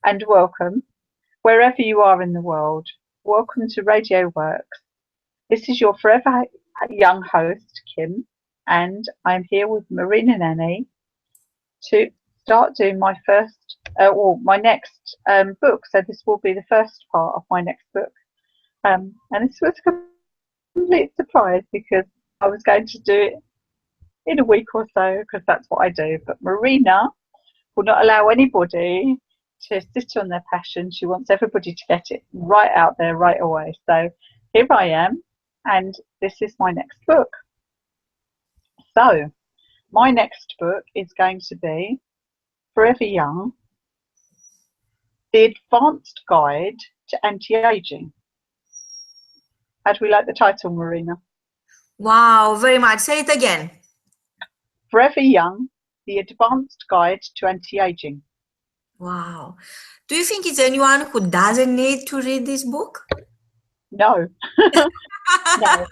and welcome, wherever you are in the world. Welcome to Radio Works. This is your forever young host, Kim, and I'm here with Marina and Annie to start doing my my next book. So this will be the first part of my next book. And this was a complete surprise because I was going to do it in a week or so because that's what I do. But Marina will not allow anybody to sit on their passion. She wants everybody to get it right out there right away. So here I am, and this is my next book. So my next book is going to be Forever Young, The Advanced Guide to Anti-Aging. How do we like the title, Marina? Wow, very much. Say it again. Forever Young, The Advanced Guide to Anti-Aging. Wow. Do you think it's anyone who doesn't need to read this book? No. No.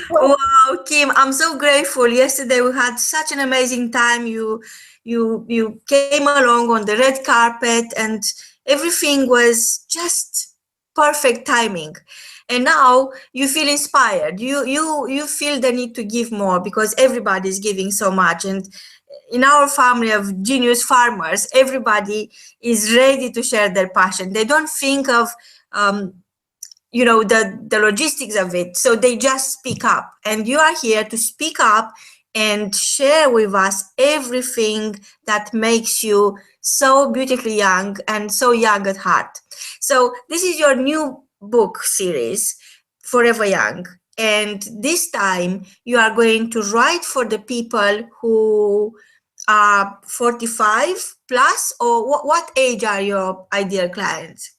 Wow, Kim, I'm so grateful. Yesterday we had such an amazing time. You came along on the red carpet and everything was just perfect timing. And now you feel inspired. You feel the need to give more because everybody is giving so much. And in our family of genius farmers, everybody is ready to share their passion. They don't think of the logistics of it, so they just speak up, and you are here to speak up and share with us everything that makes you so beautifully young and so young at heart. So this is your new book series, Forever Young, and this time you are going to write for the people who are 45 plus, or what age are your ideal clients?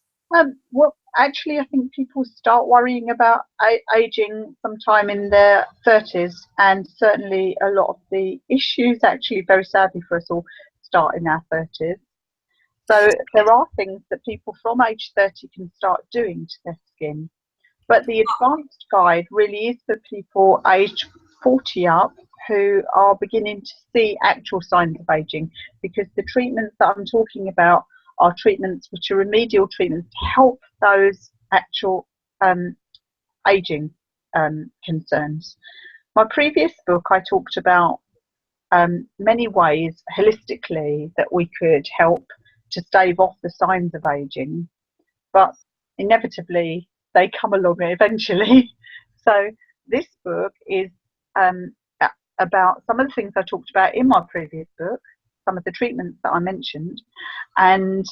Well, actually, I think people start worrying about aging sometime in their 30s, and certainly a lot of the issues, actually, very sadly for us all, start in our 30s. So there are things that people from age 30 can start doing to their skin. But the advanced guide really is for people aged 40 up who are beginning to see actual signs of aging, because the treatments that I'm talking about are treatments which are remedial treatments to help those actual aging concerns. My previous book, I talked about many ways holistically that we could help to stave off the signs of aging, but inevitably they come along eventually. So this book is about some of the things I talked about in my previous book, some of the treatments that I mentioned, and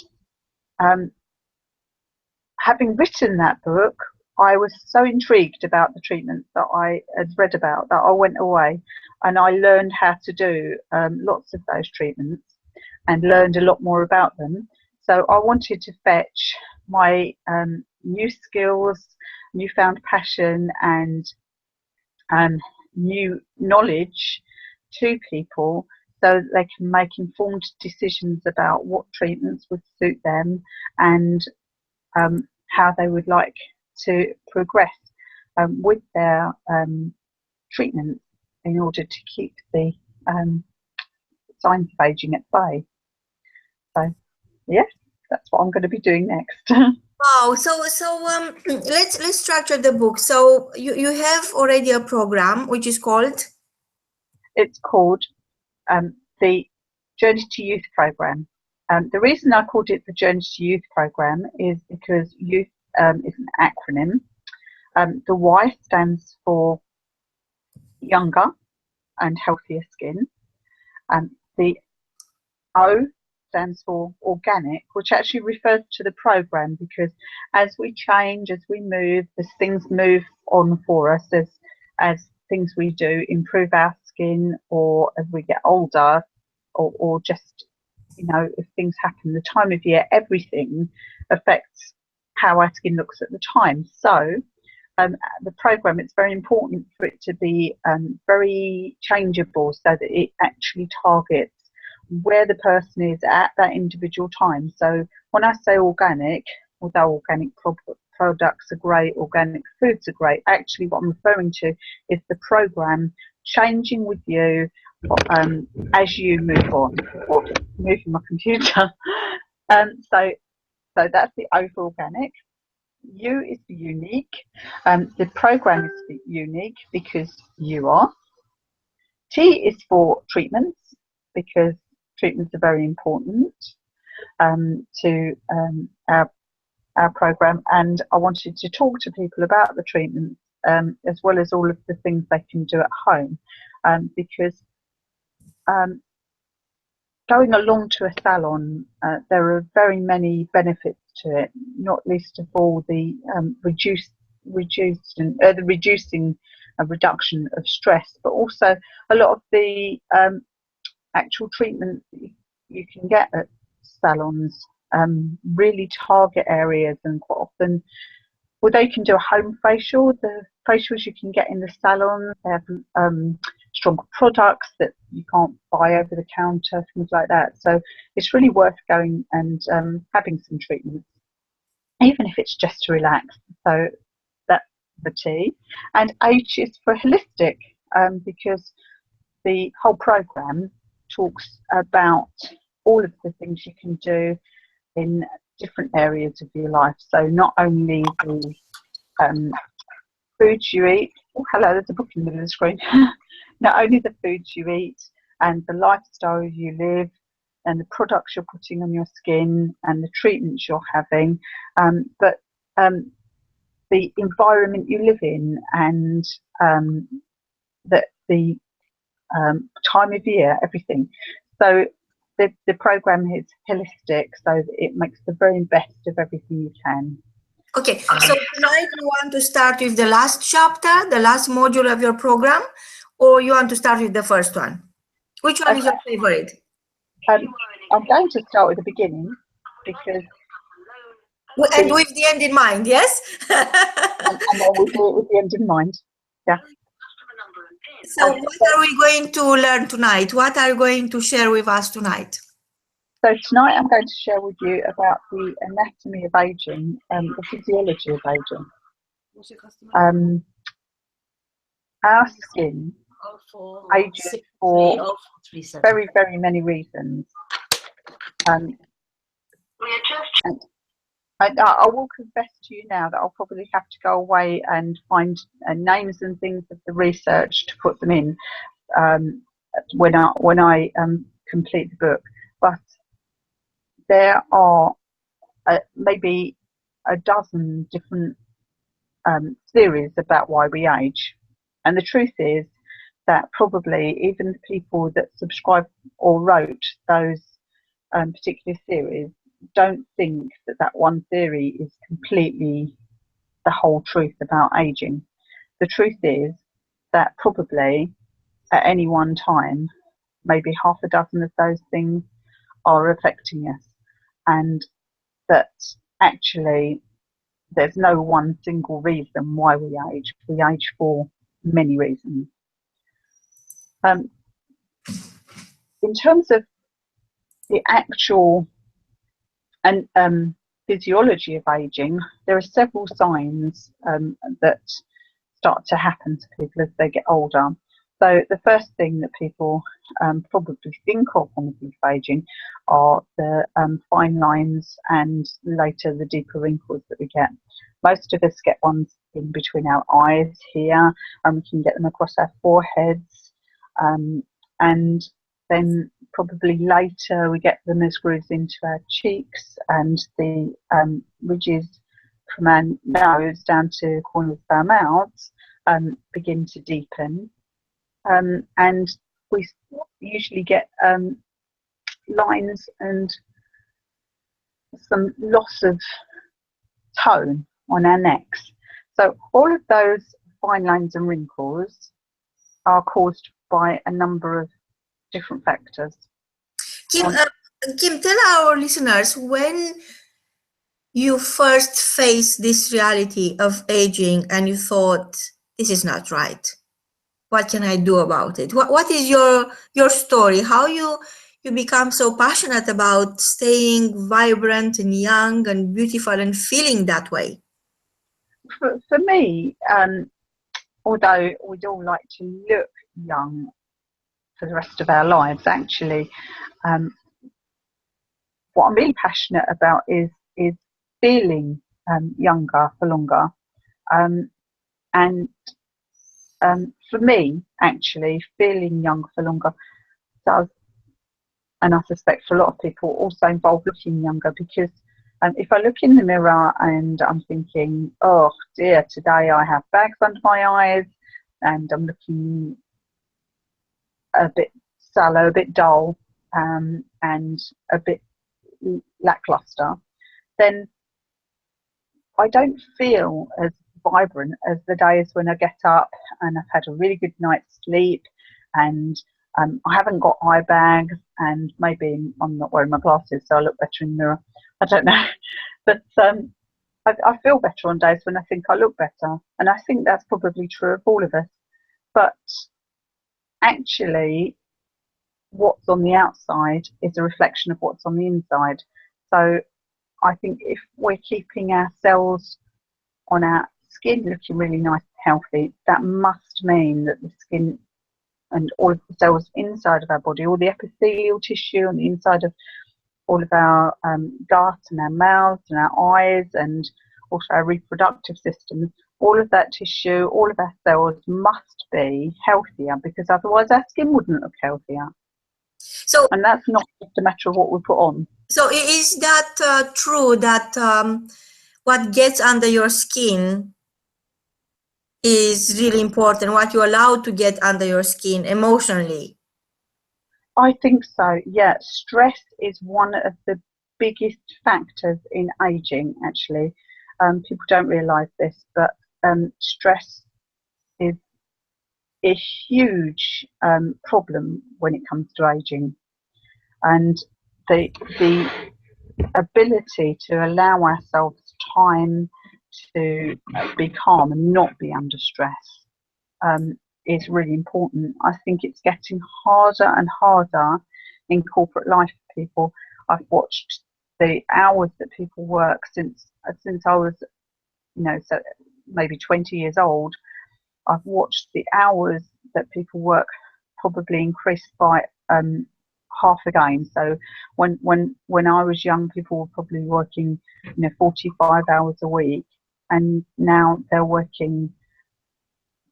having written that book, I was so intrigued about the treatments that I had read about that I went away and I learned how to do lots of those treatments and learned a lot more about them. So I wanted to fetch my new skills, newfound passion, and new knowledge to people so they can make informed decisions about what treatments would suit them and how they would like to progress with their treatment in order to keep the signs of aging at bay. So, yes, that's what I'm going to be doing next. Wow. So let's structure the book. So you have already a program which is called? It's called the Journey to Youth program. The reason I called it the Journey to Youth program is because youth is an acronym. The Y stands for younger and healthier skin. The O stands for organic, which actually refers to the program, because as we change, as we move, as things move on for us, as things we do improve our skin, or as we get older, or just, if things happen, the time of year, everything affects how our skin looks at the time. So the program, it's very important for it to be very changeable so that it actually targets where the person is at that individual time. So when I say organic, although organic products are great, organic foods are great, actually what I'm referring to is the program changing with you as you move on. Moving my computer. So So that's the over-organic. U is the unique. The program is the unique because you are. T is for treatments, because treatments are very important to our program, and I wanted to talk to people about the treatments as well as all of the things they can do at home, because going along to a salon, there are very many benefits to it, not least of all the reducing a reduction of stress, but also a lot of the actual treatments you can get at salons really target areas, and quite often, although you can do a home facial, the facials you can get in the salon, they have stronger products that you can't buy over the counter, things like that. So it's really worth going and having some treatments, even if it's just to relax. So that's the T. And H is for holistic, because the whole program talks about all of the things you can do in different areas of your life. So not only the foods you eat. Oh, hello, there's a book in the middle of the screen. Not only the foods you eat and the lifestyle you live and the products you're putting on your skin and the treatments you're having, but the environment you live in, and the time of year, everything. So the program is holistic, so it makes the very best of everything you can. Okay, so tonight you want to start with the last chapter, the last module of your program, or you want to start with the first one? Which one is your favorite? I'm going to start with the beginning, because... And with the end in mind, yes? and then we'll do it with the end in mind. Yeah. So what are we going to learn tonight? What are you going to share with us tonight? So tonight I'm going to share with you about the anatomy of aging and the physiology of aging. Our skin ages for very, very many reasons. And I will confess to you now that I'll probably have to go away and find names and things of the research to put them in when I complete the book. But there are maybe a dozen different theories about why we age. And the truth is that probably even the people that subscribed or wrote those particular theories don't think that one theory is completely the whole truth about aging. The truth is that probably at any one time, maybe half a dozen of those things are affecting us, and that actually there's no one single reason why we age. We age for many reasons. In terms of the actual and physiology of aging, there are several signs that start to happen to people as they get older. So the first thing that people probably think of when we think of aging are the fine lines and later the deeper wrinkles that we get. Most of us get ones in between our eyes here, and we can get them across our foreheads, and then probably later we get them as grooves into our cheeks, and the ridges from our nose down to the corners of our mouths begin to deepen. And we usually get lines and some loss of tone on our necks. So all of those fine lines and wrinkles are caused by a number of different factors. Kim, tell our listeners, when you first faced this reality of aging and you thought, this is not right, what can I do about it? What is your story? How you become so passionate about staying vibrant and young and beautiful and feeling that way? For me, although we'd all like to look young for the rest of our lives, actually, what I'm really passionate about is feeling younger for longer. And for me, actually, feeling younger for longer does, and I suspect for a lot of people, also involve looking younger, because if I look in the mirror and I'm thinking, oh dear, today I have bags under my eyes and I'm looking a bit sallow, a bit dull, and a bit lackluster, then I don't feel as vibrant as the days when I get up and I've had a really good night's sleep, and I haven't got eye bags, and maybe I'm not wearing my glasses so I look better in the mirror. I don't know. But I feel better on days when I think I look better. And I think that's probably true of all of us. But actually, what's on the outside is a reflection of what's on the inside. So I think if we're keeping our cells on our skin looking really nice and healthy, that must mean that the skin and all of the cells inside of our body, all the epithelial tissue on the inside of all of our gut and our mouths and our eyes and also our reproductive systems, all of that tissue, all of our cells must be healthier, because otherwise our skin wouldn't look healthier. So, and that's not just a matter of what we put on. So is that true that what gets under your skin is really important, what you allow to get under your skin emotionally? I think so, yeah. Stress is one of the biggest factors in aging, actually. People don't realise this, but stress is a huge problem when it comes to aging. And the ability to allow ourselves time to be calm and not be under stress is really important. I think it's getting harder and harder in corporate life for people. I've watched the hours that people work since I was, so maybe 20 years old. I've watched the hours that people work probably increase by half again. So when I was young, people were probably working 45 hours a week, and now they're working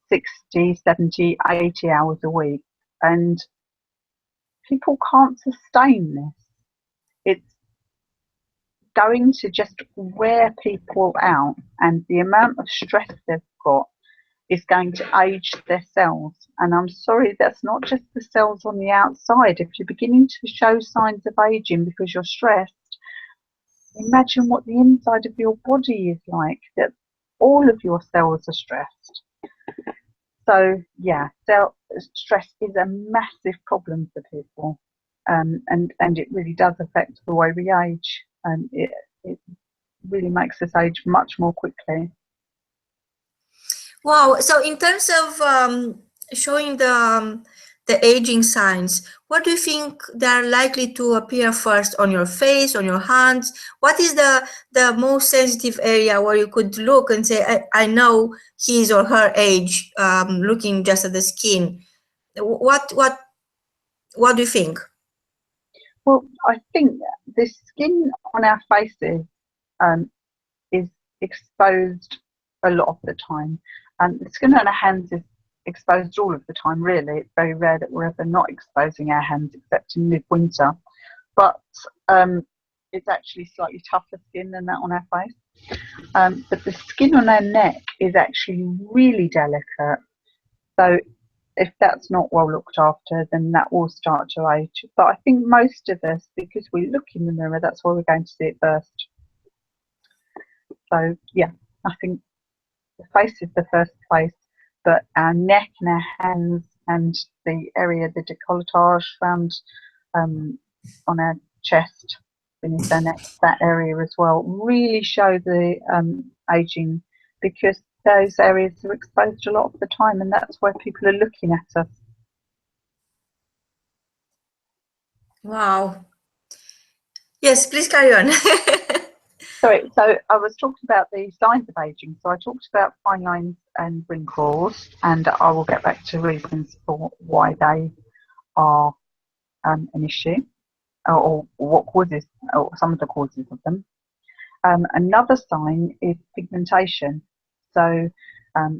60, 70, 80 hours a week, and people can't sustain this. It's going to just wear people out, and the amount of stress they've got is going to age their cells. And I'm sorry, that's not just the cells on the outside. If you're beginning to show signs of aging because you're stressed, imagine what the inside of your body is like, that all of your cells are stressed. So yeah, stress is a massive problem for people, and it really does affect the way we age, and it really makes us age much more quickly. Wow. So in terms of showing the aging signs, what do you think they're likely to appear first on your face, on your hands? What is the most sensitive area where you could look and say, I know his or her age, looking just at the skin? What do you think? Well, I think the skin on our faces is exposed a lot of the time. The skin on our hands is exposed all of the time, really. It's very rare that we're ever not exposing our hands, except in midwinter. But it's actually slightly tougher skin than that on our face. But the skin on our neck is actually really delicate. So if that's not well looked after, then that will start to age. But I think most of us, because we look in the mirror, that's where we're going to see it first. So yeah, I think the face is the first place, but our neck and our hands and the area, the décolletage around on our chest, beneath our neck, that area as well, really show the aging, because those areas are exposed a lot of the time, and that's where people are looking at us. Wow. Yes, please carry on. Sorry, so I was talking about the signs of aging. So I talked about fine lines and wrinkles, and I will get back to reasons for why they are an issue, or what causes, or some of the causes of them. Another sign is pigmentation. So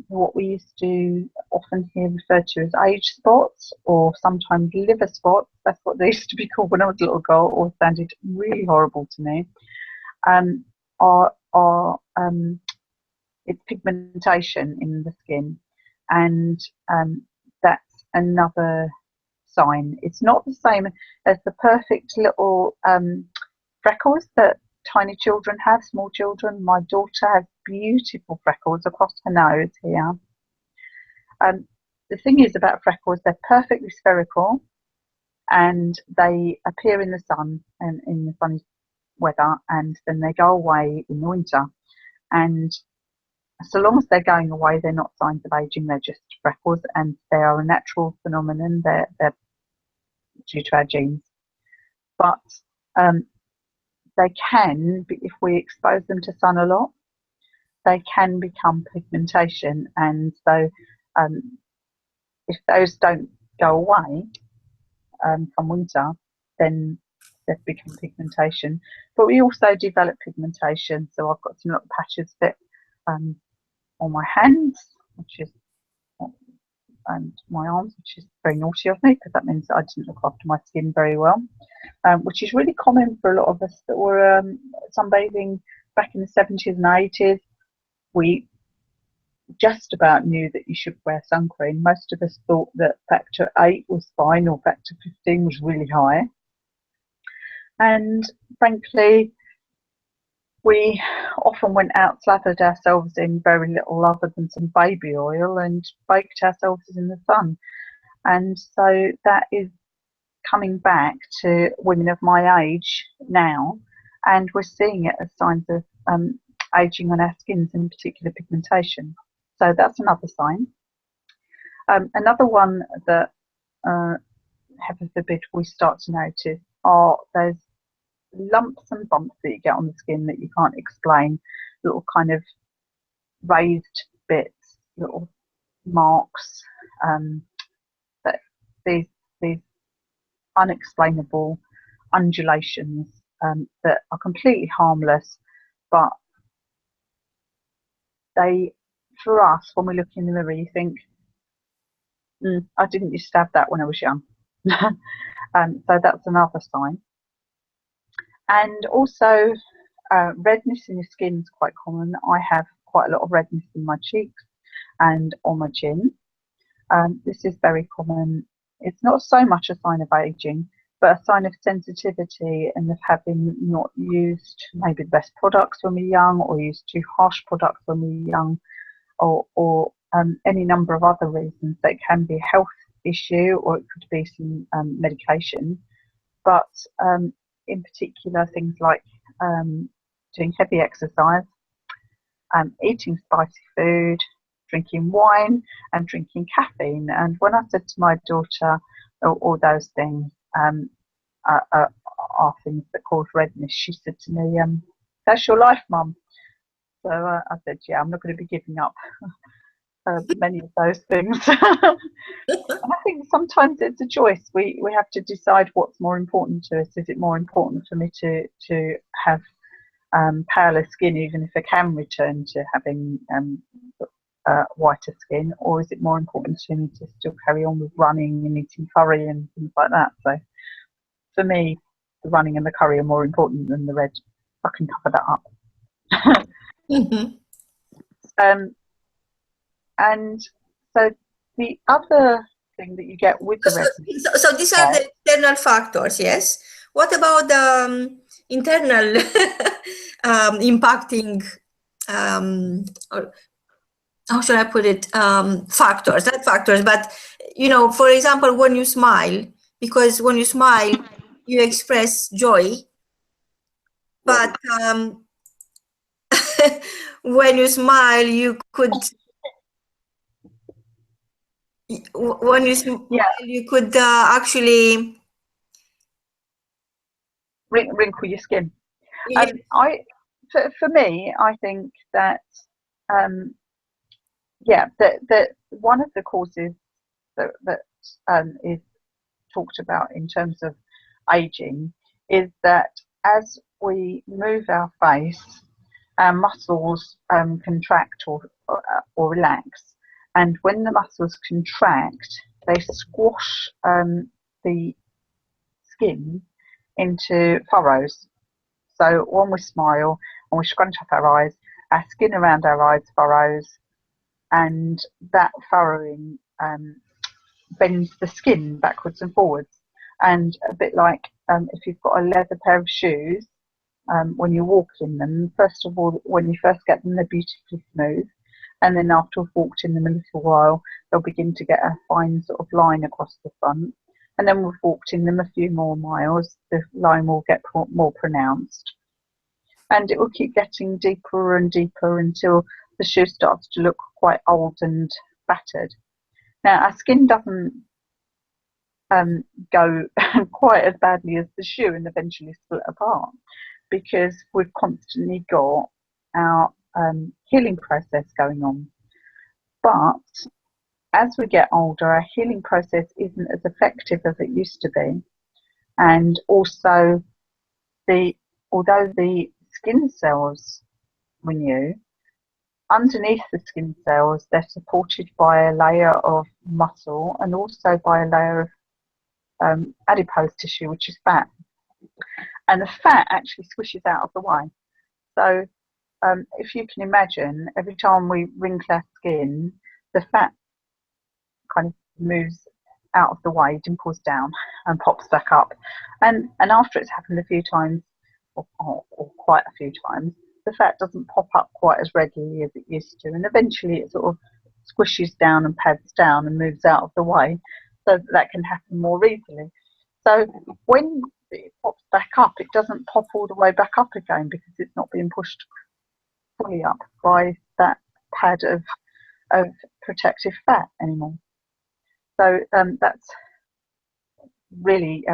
what we used to often hear referred to as age spots, or sometimes liver spots. That's what they used to be called when I was a little girl, or sounded really horrible to me. Are it's pigmentation in the skin, and that's another sign. It's not the same as the perfect little freckles that tiny children have, small children. My daughter has beautiful freckles across her nose here. The thing is about freckles, they're perfectly spherical and they appear in the sun and in the sunny weather, and then they go away in the winter. And so long as they're going away, they're not signs of aging, they're just freckles, and they are a natural phenomenon. They're due to our genes. But they can, if we expose them to sun a lot, they can become pigmentation. And so if those don't go away from winter, then they've become pigmentation. But we also develop pigmentation. So I've got some little patches that on my hands, which is, and my arms, which is very naughty of me because that means that I didn't look after my skin very well, which is really common for a lot of us that were sunbathing back in the 70s and 80s. We just about knew that you should wear sun cream. Most of us thought that factor 8 was fine or factor 15 was really high. And frankly, we often went out, slathered ourselves in very little other than some baby oil and baked ourselves in the sun. And so that is coming back to women of my age now, and we're seeing it as signs of aging on our skins, in particular pigmentation. So that's another sign. Another one that, heaven forbid, we start to notice are those lumps and bumps that you get on the skin that you can't explain, little kind of raised bits, little marks, that these unexplainable undulations that are completely harmless, but they, for us, when we look in the mirror, you think, I didn't used to have that when I was young. So that's another sign. And also redness in your skin is quite common. I have quite a lot of redness in my cheeks and on my chin. This is very common. It's not so much a sign of aging, but a sign of sensitivity and of having not used maybe the best products when we're young, or used too harsh products when we're young, or any number of other reasons. That can be a health issue, or it could be some medication. But in particular, things like doing heavy exercise, eating spicy food, drinking wine, and drinking caffeine. And when I said to my daughter, all those things are things that cause redness, she said to me, "That's your life, Mum." So I said, "Yeah, I'm not going to be giving up many of those things." And I think sometimes it's a choice. We have to decide what's more important to us. Is it more important for me to have paler skin, even if I can return to having whiter skin, or is it more important to me to still carry on with running and eating curry and things like that? So for me, the running and the curry are more important than the red. I can cover that up. And so the other thing that you get with the red. So these are the external factors, yes. What about the internal impacting, or how should I put it, factors, not factors, but, for example, when you smile, because when you smile, you express joy, but when you smile, you could, you could actually wrinkle your skin. Yeah. For me, I think that that one of the causes that is talked about in terms of aging is that as we move our face, our muscles contract or relax. And when the muscles contract, they squash the skin into furrows. So when we smile and we scrunch up our skin around our eyes furrows, and that furrowing bends the skin backwards and forwards. And a bit like if you've got a leather pair of shoes, when you walk in them, first of all, when you first get them, they're beautifully smooth. And then after we've walked in them a little while, they'll begin to get a fine sort of line across the front. And then we've walked in them a few more miles, the line will get more pronounced. And it will keep getting deeper and deeper until the shoe starts to look quite old and battered. Now, our skin doesn't go quite as badly as the shoe and eventually split apart, because we've constantly got our healing process going on. But as we get older, our healing process isn't as effective as it used to be. And also, although the skin cells renew, underneath the skin cells, they're supported by a layer of muscle and also by a layer of adipose tissue, which is fat. And the fat actually squishes out of the way. So if you can imagine, every time we wrinkle our skin, the fat kind of moves out of the way, dimples down and pops back up. And after it's happened a few times, or quite a few times, the fat doesn't pop up quite as regularly as it used to. And eventually it sort of squishes down and pads down and moves out of the way, so that can happen more easily. So when it pops back up, it doesn't pop all the way back up again, because it's not being pushed fully up by that pad of protective fat anymore. So that's really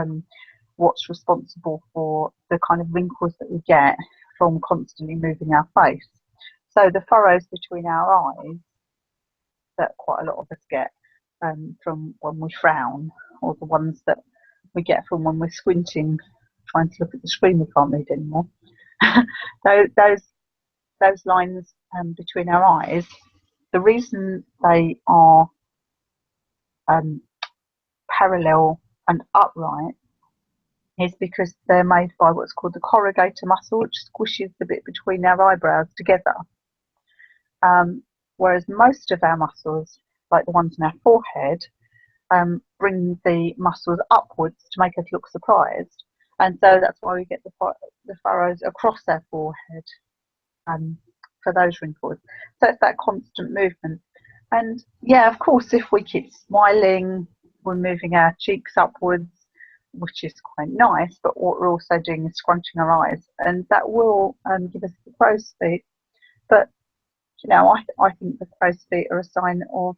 what's responsible for the kind of wrinkles that we get from constantly moving our face. So the furrows between our eyes that quite a lot of us get from when we frown, or the ones that we get from when we're squinting, trying to look at the screen we can't read anymore. those lines between our eyes, the reason they are parallel and upright is because they're made by what's called the corrugator muscle, which squishes the bit between our eyebrows together. Whereas most of our muscles, like the ones in our forehead, bring the muscles upwards to make us look surprised. And so that's why we get the furrows across our forehead for those wrinkles. So it's that constant movement. And yeah, of course, if we keep smiling, we're moving our cheeks upwards, which is quite nice, but what we're also doing is scrunching our eyes, and that will give us the crow's feet. But you know, I think the crow's feet are a sign of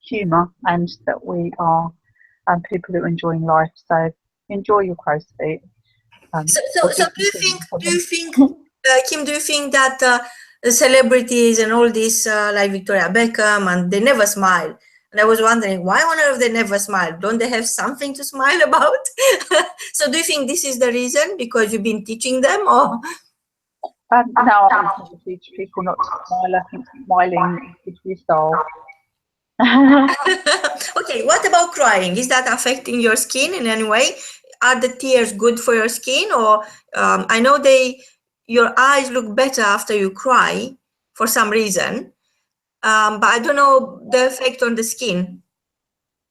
humour, and that we are people who are enjoying life. So enjoy your crow's feet. So do you think, Kim, do you think that the celebrities and all this, like Victoria Beckham, and they never smile? And I was wondering, why on earth they never smile? Don't they have something to smile about? So do you think this is the reason, because you've been teaching them, or? No, I don't teach people not to smile. I think smiling is your soul. Okay, what about crying? Is that affecting your skin in any way? Are the tears good for your skin? Or I know your eyes look better after you cry for some reason, but I don't know the effect on the skin.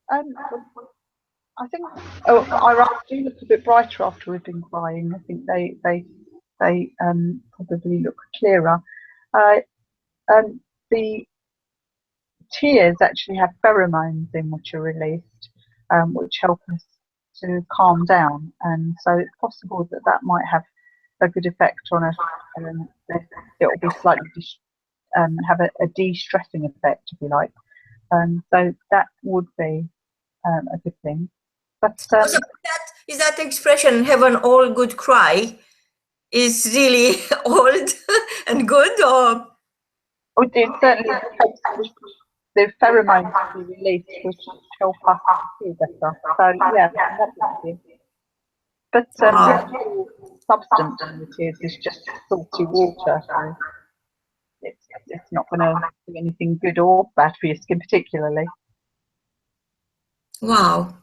I think our eyes do look a bit brighter after we've been crying. I think they probably look clearer. The tears actually have pheromones in which are released, which help us to calm down, and so it's possible that might have a good effect on us. It will be slightly have a de-stressing effect, if you like. So that would be a good thing. But so is that expression, "have an all good cry," is really old and good, or? It certainly helps the pheromones to be released, which help us feel better. So yeah, that's good. But some substance in the tears is just salty water. So it's not going to do anything good or bad for your skin particularly. Wow.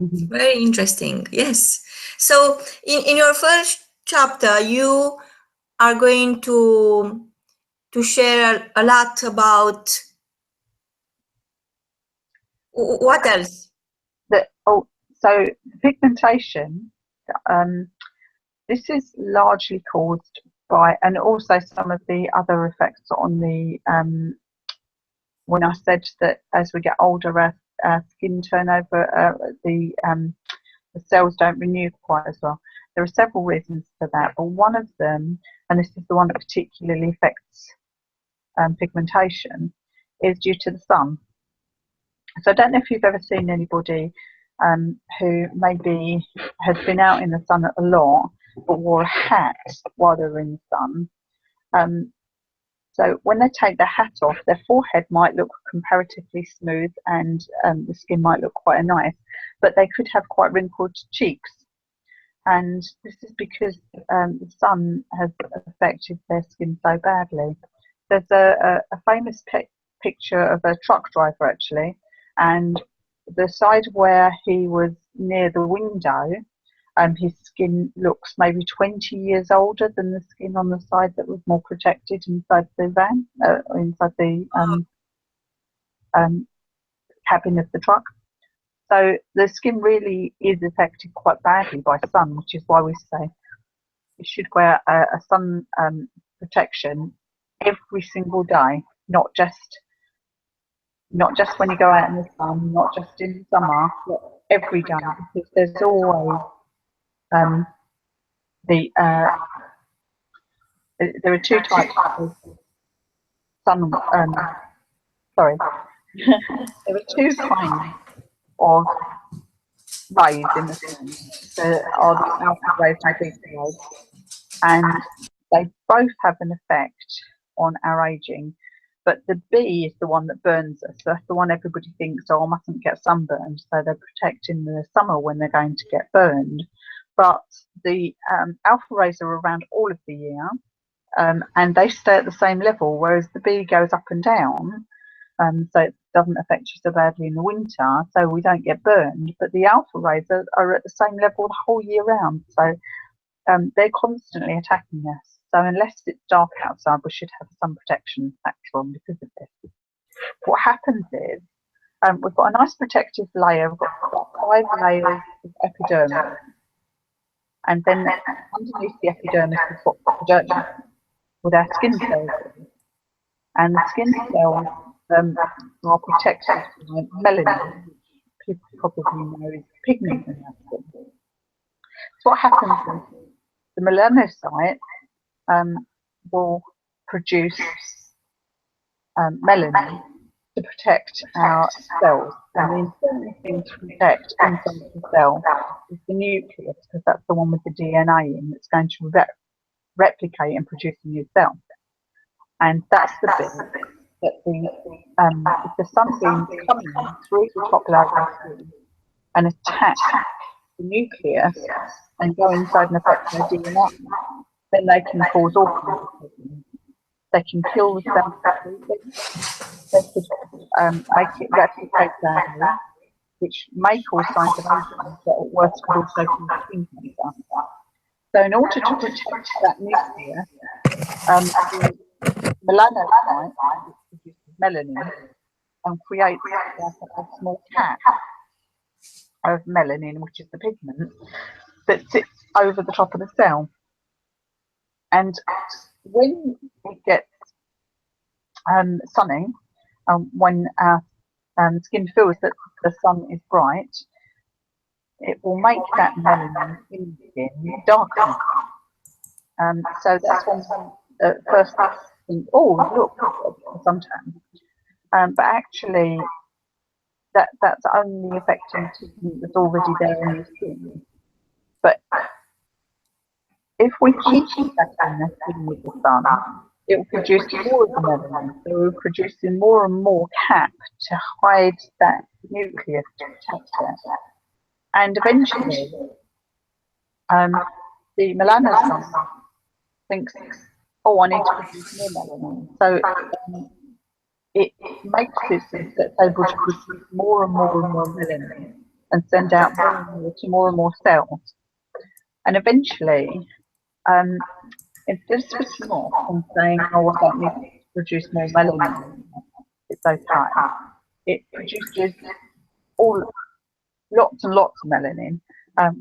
Mm-hmm. Very interesting. Yes. So in your first chapter, you are going to share a lot about what else? So pigmentation, this is largely caused by, and also some of the other effects on the, when I said that as we get older, our skin turnover, the cells don't renew quite as well. There are several reasons for that, but one of them, and this is the one that particularly affects pigmentation, is due to the sun. So I don't know if you've ever seen anybody who maybe has been out in the sun a lot, but wore a hat while they were in the sun. So when they take their hat off, their forehead might look comparatively smooth and the skin might look quite nice, but they could have quite wrinkled cheeks. And this is because the sun has affected their skin so badly. There's a famous picture of a truck driver, actually, and the side where he was near the window, his skin looks maybe 20 years older than the skin on the side that was more protected inside the van, inside the cabin of the truck. So the skin really is affected quite badly by sun, which is why we say you should wear a sun protection every single day, not just when you go out in the sun, not just in summer, but every day, because there's always there are two types of sun. Sorry, there are two kinds of rays in the sun. There are the alpha rays and the beta rays, and they both have an effect on our aging. But the B is the one that burns us. That's the one everybody thinks, oh, I mustn't get sunburned. So they protect in the summer when they're going to get burned. But the alpha rays are around all of the year, and they stay at the same level, whereas the B goes up and down. So it doesn't affect you so badly in the winter, so we don't get burned. But the alpha rays are at the same level the whole year round. So they're constantly attacking us. So unless it's dark outside, we should have sun protection factor on because of this. What happens is we've got a nice protective layer. We've got about 5 layers of epidermis, and then underneath the epidermis we've got epidermis with our skin cells. And the skin cells are protected by melanin, which people probably know is pigment in our skin. So what happens is the melanocyte will produce melanin to protect our cells. And the important thing to protect inside the cell is the nucleus, because that's the one with the DNA in that's going to replicate and produce a new cell. And that's the bit that if the sunbeams come in through the top layer of our skin and attack the nucleus and go inside and affect their DNA, then they can cause all kinds of problems. They can kill the cell completely. They could make it replicate badly, which may cause signs of aging, but at worst could also cause skin cancer. So in order to protect that nucleus, the melanocyte, which produces melanin, creates a small cap of melanin, which is the pigment, that sits over the top of the cell. And when it gets sunny, when our skin feels that the sun is bright, it will make that melanin in the skin darken. So that's when first think, oh, look, sometimes. But actually, that's only affecting pigment that's already there in the skin. But if we keep affecting the skin with the sun, it will produce more of the melanin. So we're producing more and more cap to hide that nucleus to protect it. And eventually, the melanocyte thinks, oh, I need to produce more melanin. So it makes itself able to produce more and more and more melanin and send out more and more to more and more cells. And eventually, instead of switching off and saying, oh, I don't need to produce more melanin, it's okay, it produces lots and lots of melanin,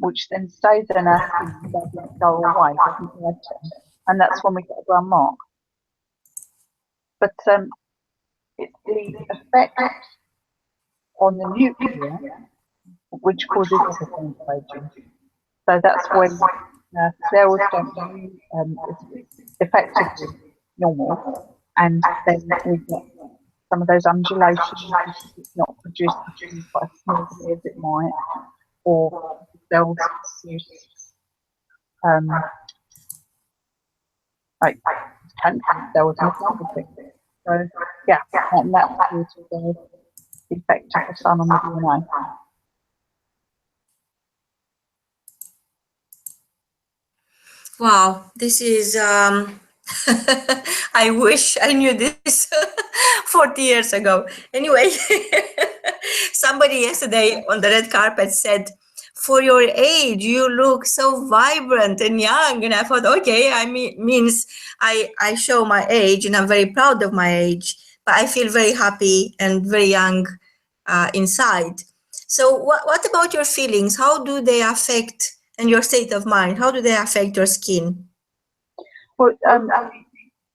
which then stays in our skin and doesn't go away, doesn't redden. And that's when we get a brown mark. But it's the effect on the nucleus which causes everything aging. So that's when cells don't use effectively normal, and then we get some of those undulations. It's not produced quite as smoothly as it might, or cells produce like cancer cells and other things. So yeah, and that's sort of the effect of the sun on the DNA. Wow, this is I wish I knew this 40 years ago. Anyway, somebody yesterday on the red carpet said, for your age, you look so vibrant and young. And I thought, okay, means I show my age and I'm very proud of my age, but I feel very happy and very young inside. So what about your feelings? How do they affect, and your state of mind, how do they affect your skin? Well,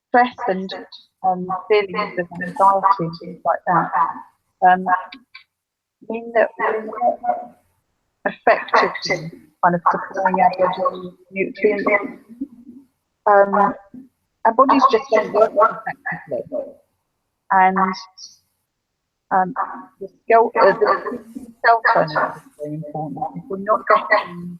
stress and feelings of anxiety and things like that mean that we're not effectively kind of supplying our body nutrients. Our bodies just don't work effectively, and the cell turnover is very important. If we're not getting,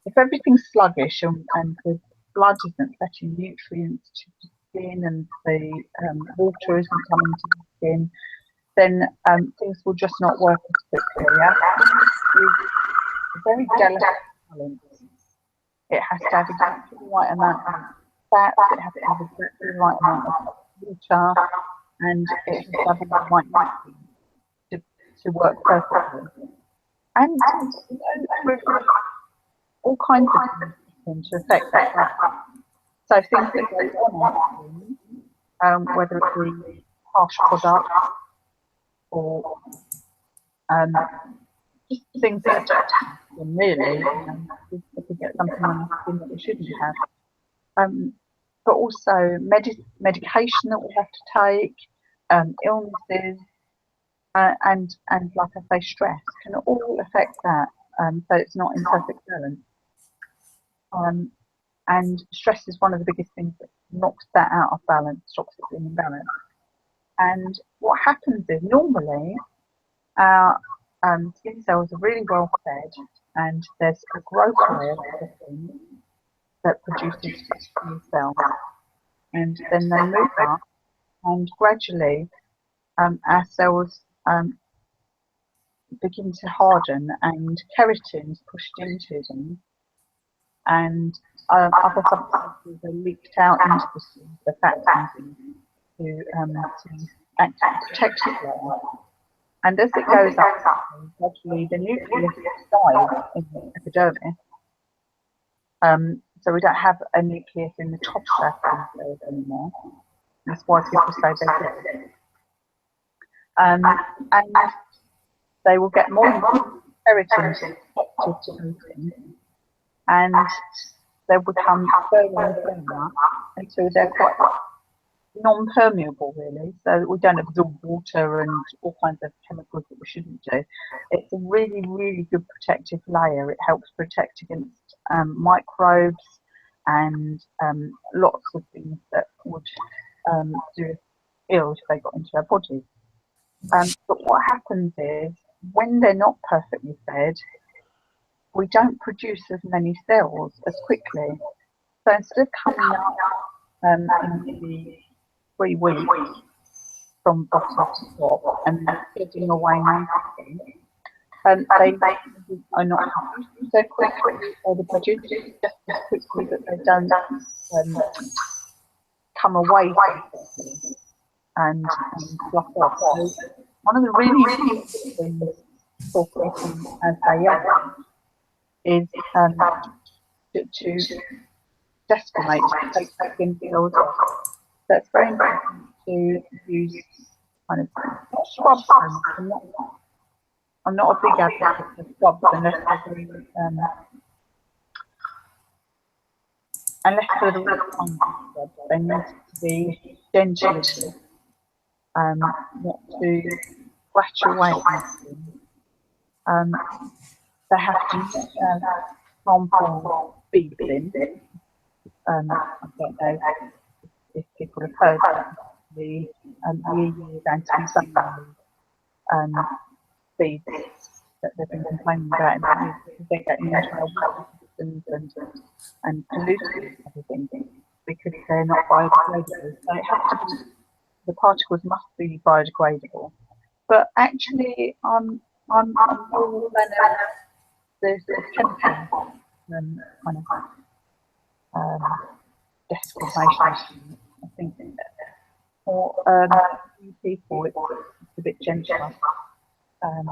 if everything's sluggish and the blood isn't fetching nutrients to the skin and the water isn't coming to the skin, then things will just not work as quickly. It's a very delicate balance. It has to have exactly the right amount of fat, it has to have exactly the right amount of water, and it has to have the right nutrients to work perfectly. And all kinds of things to affect that. So things that go on our skin, whether it be harsh products or just things that affect them really, if we get something on our skin that we shouldn't have. But also medication that we have to take, illnesses, and like I say, stress can all affect that. So it's not in perfect balance. And stress is one of the biggest things that knocks that out of balance, stops it being in balance. And what happens is normally our skin cells are really well fed, and there's a growth layer that produces new cells, and then they move up, and gradually our cells begin to harden, and keratin is pushed into them, and other substances are leaked out into the skin, the fat cells, to act as a protective layer. And as it goes up, gradually the nucleus dies in the epidermis. So we don't have a nucleus in the top surface of the cells anymore. That's why people say they're dead. And they will get more and more keratin to protein, and they'll become firmer and firmer until they're quite non-permeable, really, so that we don't absorb water and all kinds of chemicals that we shouldn't do. It's a really, really good protective layer. It helps protect against microbes and lots of things that would do ill if they got into our bodies. But what happens is, when they're not perfectly fed, we don't produce as many cells as quickly. So instead of coming up in maybe 3 weeks from bottom to top and getting away nicely, They are not so quickly, or the bodies just as quickly that they don't come away quickly and fluff off. So one of the really important things for creating as a young is to desquamate, to take the skin peels off. That's very important to use kind of scrubs. I'm not a big advocate of scrubs unless they're the right kind of scrubs. They need to be gentle, not to scratch away anything. They have to not have harmful beads in. I don't know if people have heard that the EU anti-sunburn beads that they've been complaining about in the news, because they're getting into our water systems and polluting everything because they're not biodegradable. So it has to be, the particles must be biodegradable. But actually, I'm more than there's chemical kind of desquamation. I think for people it's a bit gentler, and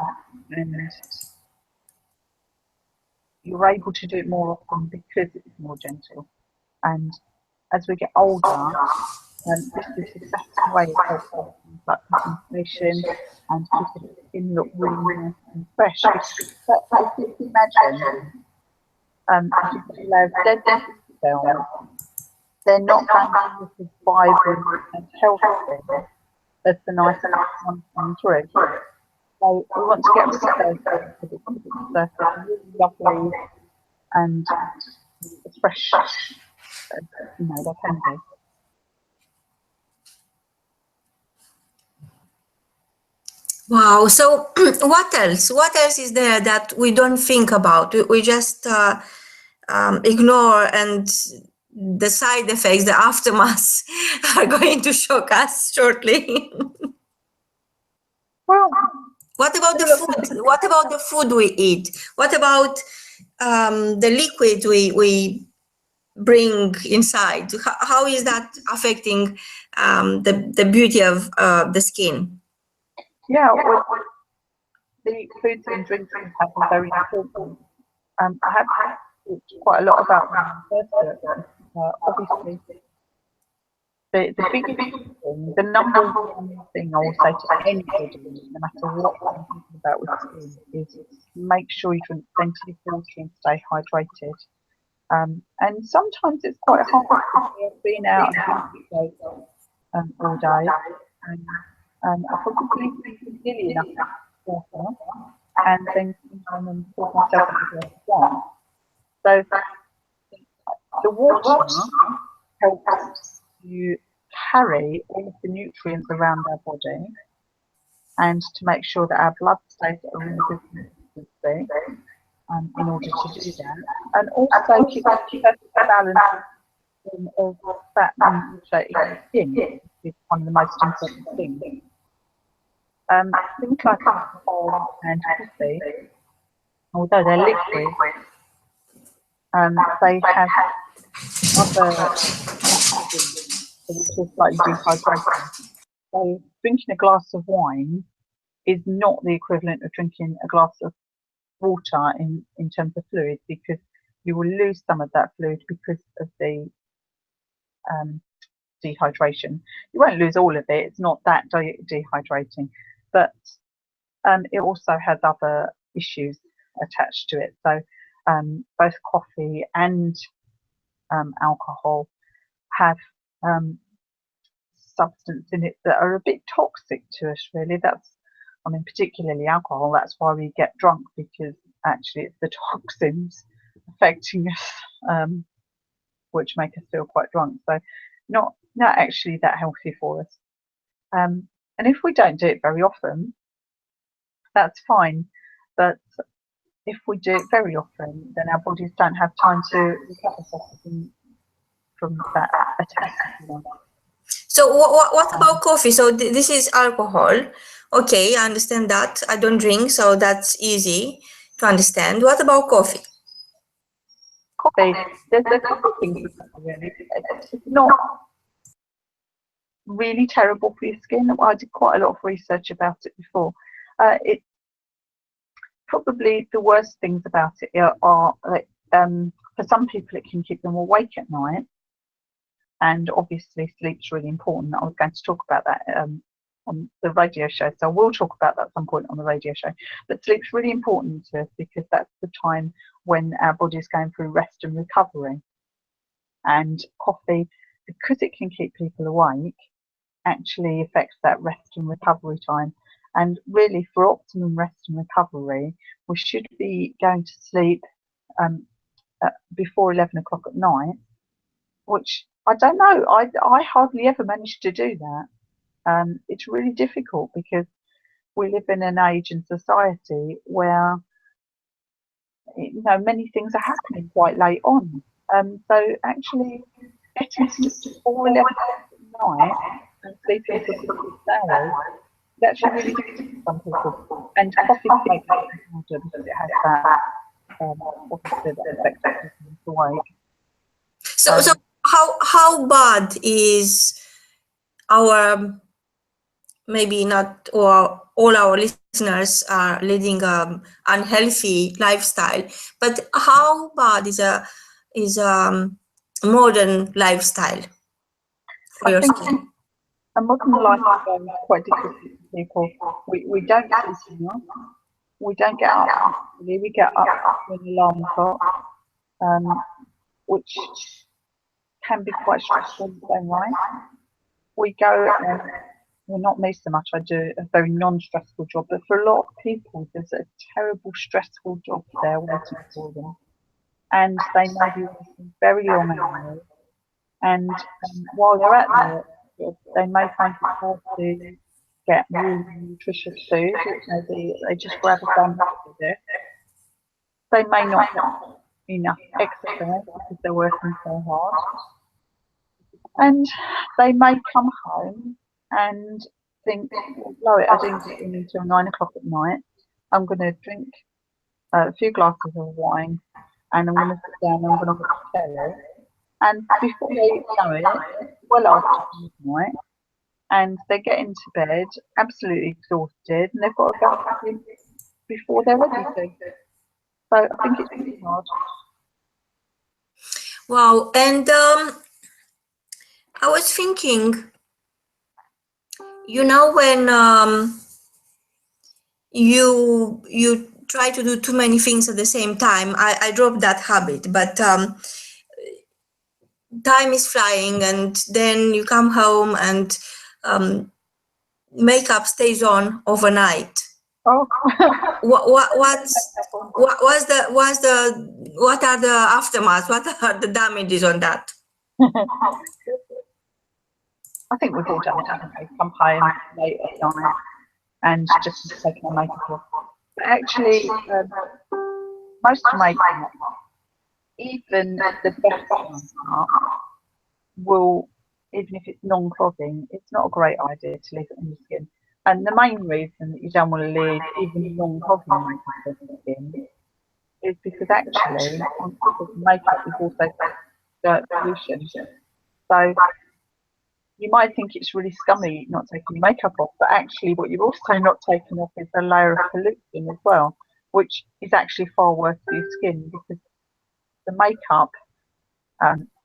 you're able to do it more often because it's more gentle. And as we get older, this is the best way of helping like pigmentation and keeping the skin look really nice and fresh. But if you imagine, if you allow dead cells, they're not going to look as vibrant and healthy as the nice ones come through. So we want to get rid of those because it's really lovely and as fresh as they can be. Wow. So what else? What else is there that we don't think about? We just ignore, and the side effects, the aftermaths are going to shock us shortly. Well, what about the food? What about the food we eat? What about the liquid we bring inside? How is that affecting the beauty of the skin? Yeah, well, the foods and drinks we have are very important. I have talked quite a lot about them first. Obviously, the biggest thing, the number one thing I will say to anybody, no matter what I'm talking about with skin, is make sure you drink plenty of water and stay hydrated. And sometimes it's quite hard because being out and drinking all day. And I probably drink nearly enough water, and then come home and pour myself a glass of wine. So the water helps you carry all of the nutrients around our body, and to make sure that our blood stays at a really good consistency in order to do that, and also keep a perfect balance of fat and water in the skin is one of the most important things. Things like alcohol and coffee, although they're liquid, they have other mechanisms which are slightly dehydrating. So drinking a glass of wine is not the equivalent of drinking a glass of water in terms of fluid, because you will lose some of that fluid because of the dehydration. You won't lose all of it, it's not that dehydrating, but it also has other issues attached to it. So both coffee and alcohol have substance in it that are a bit toxic to us, really. Particularly alcohol. That's why we get drunk, because actually it's the toxins affecting us which make us feel quite drunk. So not actually that healthy for us. And if we don't do it very often, that's fine. But if we do it very often, then our bodies don't have time to recover from that attack. So what about coffee? So this is alcohol. Okay, I understand that. I don't drink, so that's easy to understand. What about coffee? Coffee. There's a couple of things with coffee, really. It's not really terrible for your skin. I did quite a lot of research about it before. It's probably the worst things about it are for some people it can keep them awake at night, and obviously sleep's really important. I was going to talk about that on the radio show, so we'll talk about that at some point on the radio show. But sleep's really important to us because that's the time when our body is going through rest and recovery. And coffee, because it can keep people awake, actually affects that rest and recovery time. And really, for optimum rest and recovery, we should be going to sleep before 11 o'clock at night, which I don't know, I hardly ever manage to do that. It's really difficult because we live in an age and society where many things are happening quite late on. So actually getting to sleep before 11 at night and sleeping for 6 hours is actually really difficult for some people. And coffee makes it harder because it has that positive effect of keeping us awake. So how bad is our, maybe not all our listeners are leading unhealthy lifestyle, but how bad is modern lifestyle for your skin? A modern lifestyle is quite difficult for people. We don't sleep enough. We don't get up. We get up when the alarm clock, which can be quite stressful in its own right. We go, well, not me so much. I do a very non-stressful job, but for a lot of people, there's a terrible, stressful job there waiting for them, and they may be working very long hours. And while they're at their job, they may find it hard to get really nutritious food, which maybe they just grab a sandwich with it. They may not have enough exercise because they're working so hard. And they may come home and think, blow it, I didn't get in until 9 o'clock at night. I'm going to drink a few glasses of wine and I'm going to sit down and I'm going to watch telly. And before they know it, it's well after midnight, and they get into bed absolutely exhausted, and they've got to go to sleep before they're ready to. So I think it's really hard. Wow, and I was thinking, when you try to do too many things at the same time, I dropped that habit, but time is flying, and then you come home and makeup stays on overnight. Oh. What are the aftermaths? What are the damages on that? I think we've all done it, haven't we? Come home late at night and just taking our makeup off. But actually, most makeup, even the best makeup, will, even if it's non-clogging, it's not a great idea to leave it on your skin. And the main reason that you don't want to leave even non-clogging makeup on your skin is because actually, on top of makeup, is also dirt pollution. So you might think it's really scummy not taking makeup off, but actually what you've also not taken off is a layer of pollution as well, which is actually far worse for your skin because the makeup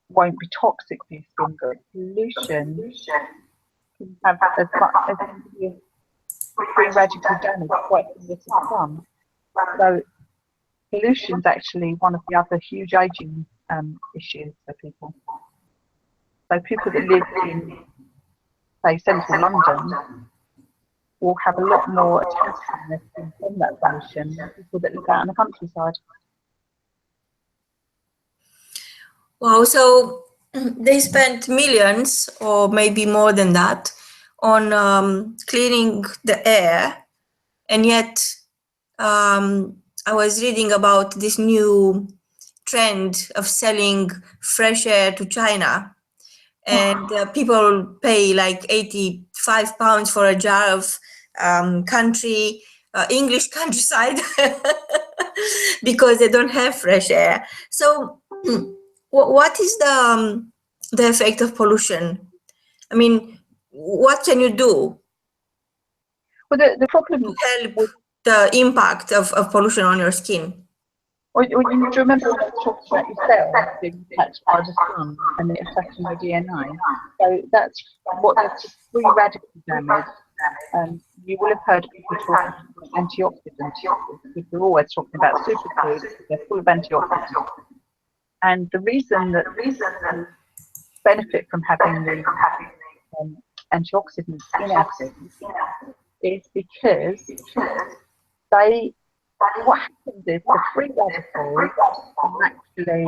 won't be toxic for your skin, but pollution can have as much as free radical damage quite similar to the sun. So pollution is actually one of the other huge aging issues for people. So people that live in, say, central London will have a lot more attention from that pollution than people that live out in the countryside. Wow, so they spent millions or maybe more than that on cleaning the air, and yet I was reading about this new trend of selling fresh air to China, and people pay like £85 for a jar of English countryside because they don't have fresh air. So what is the effect of pollution? I mean, what can you do Well, the problem to help the impact of pollution on your skin? Or you need to remember when I talked about your cells being touched by the sun and it affecting your DNA. So that's what this free radical damage. You will have heard people talking about antioxidants. People are always talking about superfoods because they're full of antioxidants. And the reason that benefit from having the antioxidants in our food is because what happens is the free radicals actually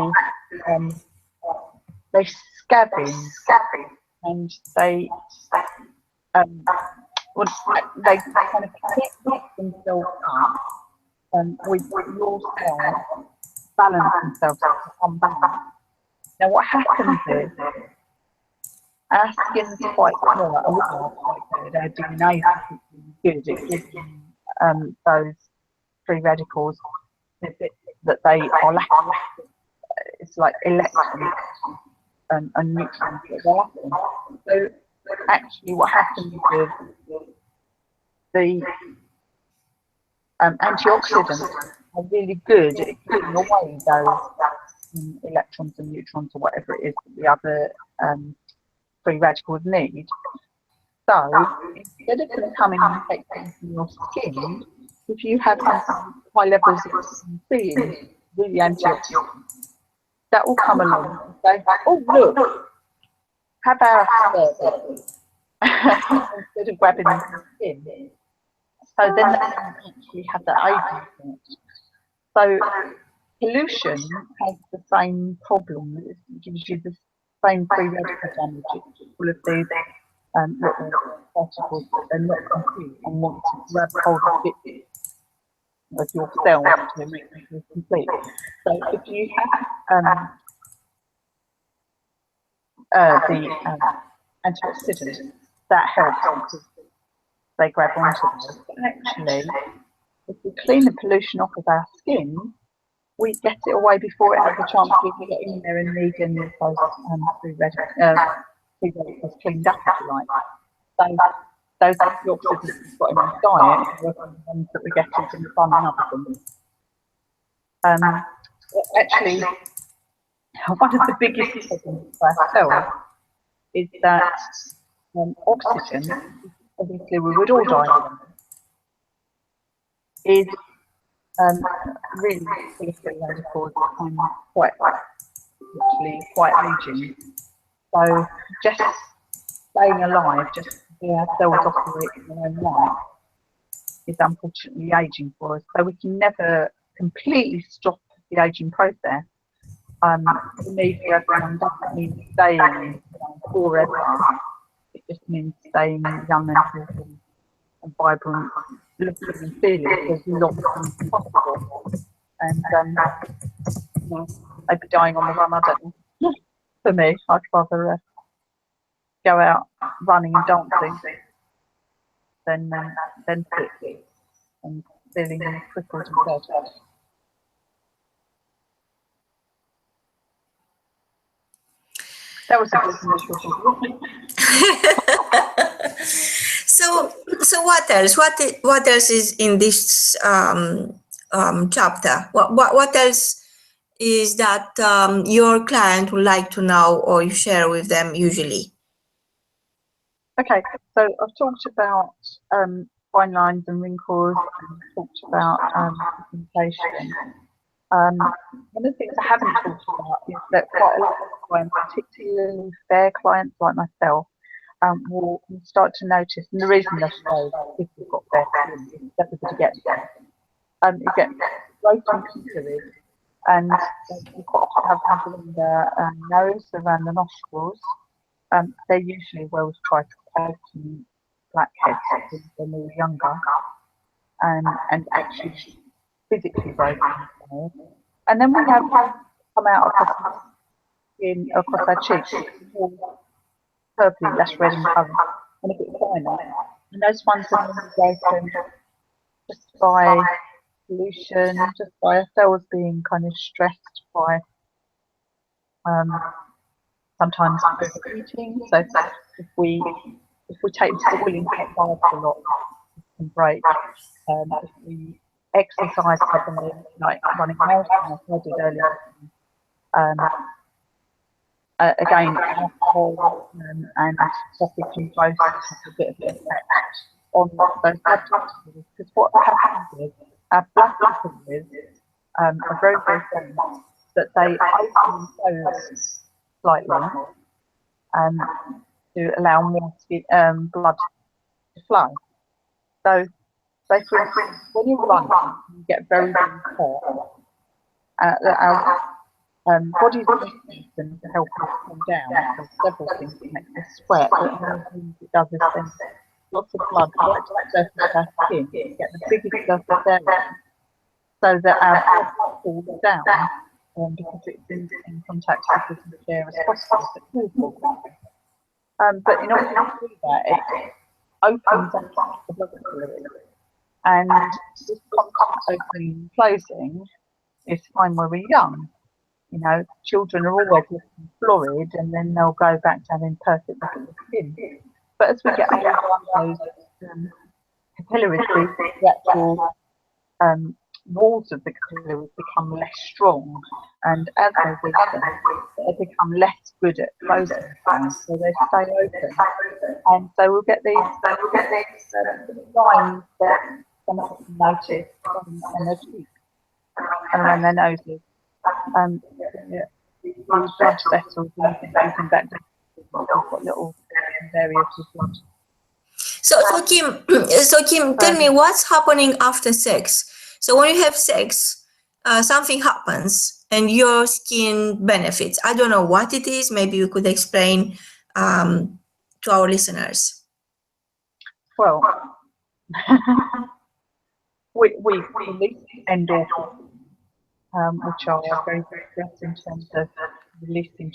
they scavenge and they kind of pick themselves up with your cells balance themselves to come back. Now what happens is our skin's quite good, our DNA is good, it gives those free radicals that they are lacking. It's like electrons and neutrons that they're lacking. So actually what happens is the antioxidants are really good at giving away those electrons and neutrons or whatever it is that the other free radicals need. So instead of them coming and affecting your skin, if you have high levels of vitamin C in really antioxidants, that will come along and say, oh look, how about instead of grabbing the skin. So then they don't actually have that aging effect. So pollution has the same problem. It gives you the same free radical damage. It's full of these little particles that are not complete and want to grab hold of bits of your cells to make them complete. So if you have the antioxidants, that helps because they grab onto those. But actually, if we clean the pollution off of our skin, we get it away before it has a chance to get in there and lead in with those free radicals cleaned up, if you like. So those antioxidants we've got in our diet are the ones that we get from the sun and other things. Actually, one of the biggest problems for ourselves is that oxygen, obviously we would all die of, is really full of free radicals and quite aging. So just staying alive, just to be our cells operating in their own right, is unfortunately aging for us. So we can never completely stop the aging process. For me, for everyone, doesn't mean staying forever. It just means staying young and healthy and vibrant, looking and feeling as long as possible. And maybe dying on the run, I don't know. For me, I'd rather go out running and dancing than sick and feeling crippled and dead. That was a good So what else? What else is in this chapter? What else is that your client would like to know or you share with them usually? Okay, so I've talked about fine lines and wrinkles, and talked about pigmentation. One of the things I haven't talked about is that quite a lot of clients, particularly fair clients like myself, will start to notice, and the reason they show if you've got fair skin is everybody gets it. You get growth and capillaries, and you've got to have them in the nose, around the nostrils. They're usually where we try to poke some blackheads when they were younger, and actually physically broken. And then we have come out across our cheeks, purpley, less red in colour, and a bit finer. And those ones are normally broken just by pollution, just by our cells being kind of stressed by sometimes overeating. So if we take boiling hot baths a lot, it can break. If we exercise heavily, like running marathons, like I did earlier, again, alcohol and coffee can both have a bit of an effect on those blood capillaries. Because what happens is our blood capillaries are very, very thin, but they open and close slightly to allow more blood to flow. So, say for instance, when you're running, you get very, very hot. Our body's mechanism to help us calm down. There's several things that make us sweat, but one of the things it does is send lots of blood right to the surface of our skin to get the biggest surface area, so that our blood cools down because it's in contact with as much air as possible. So it cools down. But in order to do that, it opens up the blood capillaries, and this constant opening and closing is fine when we're young. You know, children are always looking florid, and then they'll go back to having perfect looking skin. But as we get older, those capillaries, the actual walls of the capillaries become less strong, and as they weaken, they become less good at closing things, so they stay open. And so we'll get these lines that some of them notice on their cheeks and around their noses. The blood vessels moving back down. We've got little areas of blood. So Kim, tell me what's happening after sex. So when you have sex, something happens and your skin benefits. I don't know what it is. Maybe you could explain to our listeners. Well, we release endorphins, which are very, very good in terms of relieving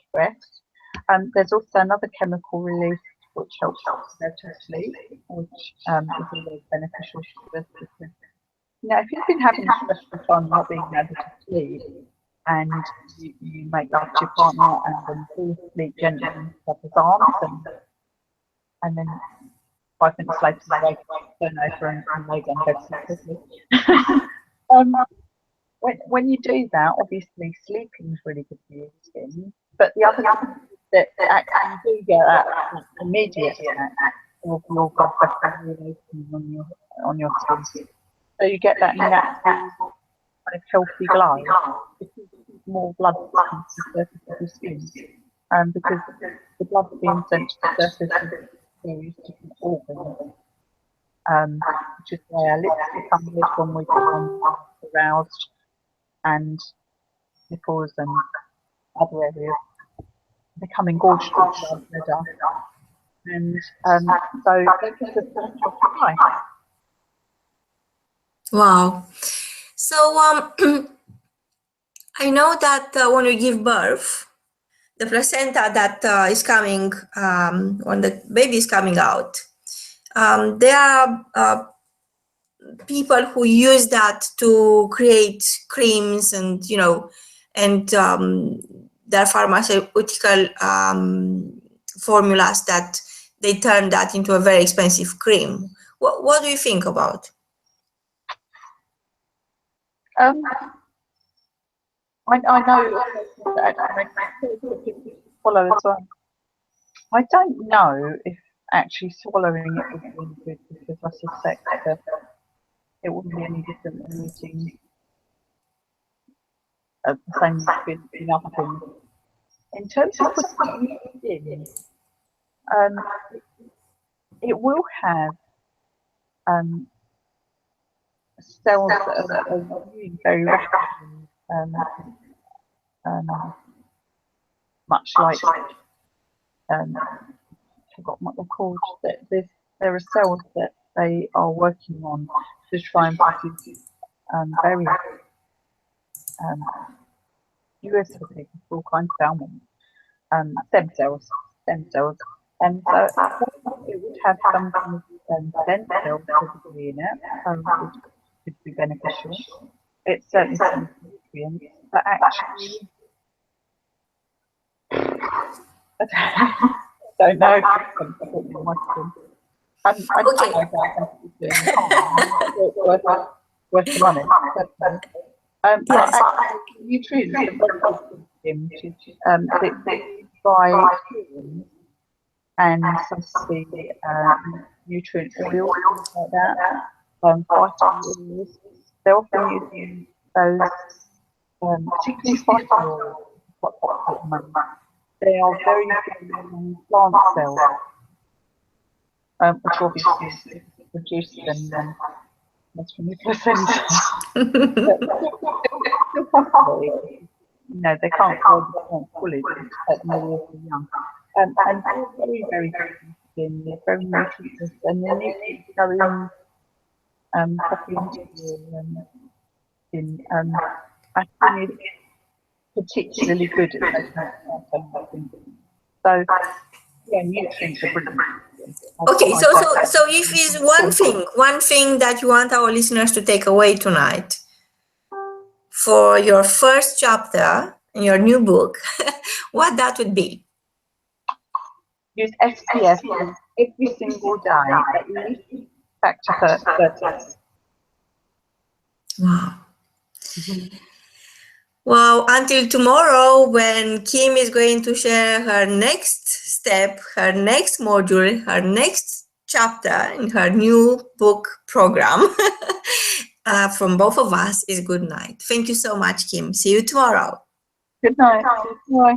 stress. There's also another chemical release which helps us to sleep, which is always beneficial to us. Because, if you've been having a stressful time not being able to sleep, and you make love to your partner and then fall asleep gently up his arms, and then 5 minutes later you wake up, turn over and lay down and go to sleep quickly. When you do that, obviously sleeping is really good for your skin. But the other thing is that actually you do get that immediate effect of your blood vessels relating on your skin. So you get that natural kind of healthy glow. Because more blood comes to the surface of your skin. Because the blood's being sent to the surface of various different organs. Which is why our lips become red when we become aroused, and nipples and other areas become engorged with blood redder. And so that gives us a natural supply. Wow. So I know that when you give birth, the placenta that is coming when the baby is coming out, there are people who use that to create creams and there are pharmaceutical formulas that they turn that into a very expensive cream. What do you think about? I know that follow as well. I don't know if actually swallowing it would be really good, because I suspect that it wouldn't be any different than eating the same in other things. In terms of putting it in, it will have cells that are moving very rapidly, much like I forgot what they're called. There are cells that they are working on to try and produce very US for people, all kinds of ailments, stem cells. stem cells. So it would have some kind of stem cell probably in it, which could be beneficial. It's certainly full of nutrients, but actually, I don't know. I don't know about it's worth the money. But actually, nutrients are very good for him. They buy humans and some of the nutrient oils, things like that, vitamin oils. They're often using those, particularly vitamin oils, quite popular at the moment. They are very good on plant cells, which obviously reduce them less from the placenta. No, they can't grow the plant fully at the young. And they're very, very good in, they're very nutritious, and the nutrients go in properly into I think it's particularly good at making. So yeah, nutrients are brilliant. Okay, so if is one thing that you want our listeners to take away tonight for your first chapter in your new book, what that would be? Use SPF every single day, at least factor 30. Wow. Well, until tomorrow, when Kim is going to share her next step, her next module, her next chapter in her new book program, from both of us is good night. Thank you so much, Kim. See you tomorrow. Good night. Bye.